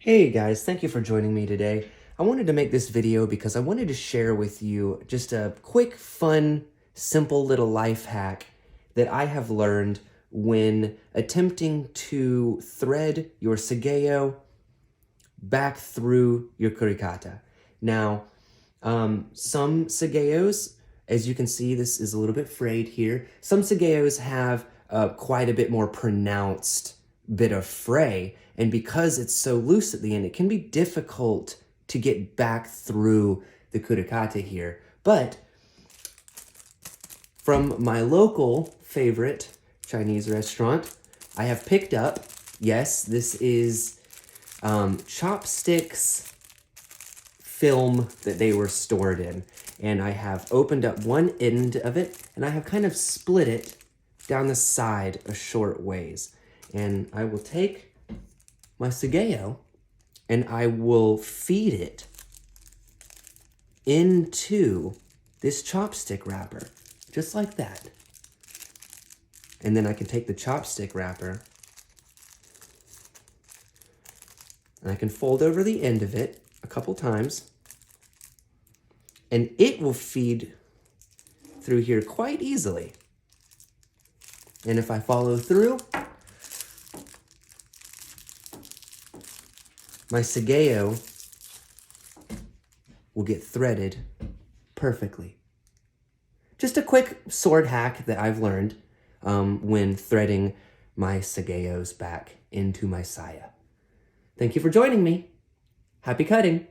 Hey guys, thank you for joining me today. I wanted to make this video because I wanted to share with you just a quick, fun, simple little life hack that I have learned when attempting to thread your Sageo back through your kurikata. Now, some Sageos, as you can see, this is a little bit frayed here. Some Sageos have quite a bit more pronounced bit of fray, and because it's so loose at the end, it can be difficult to get back through the kurikata here. But from my local favorite Chinese restaurant, I have picked up, yes, this is chopsticks film that they were stored in. And I have opened up one end of it, and I have kind of split it down the side a short ways. And I will take my Sageo, and I will feed it into this chopstick wrapper, just like that. And then I can take the chopstick wrapper, and I can fold over the end of it a couple times, and it will feed through here quite easily. And if I follow through, my Sageo will get threaded perfectly. Just a quick sword hack that I've learned when threading my Sageos back into my saya. Thank you for joining me. Happy cutting.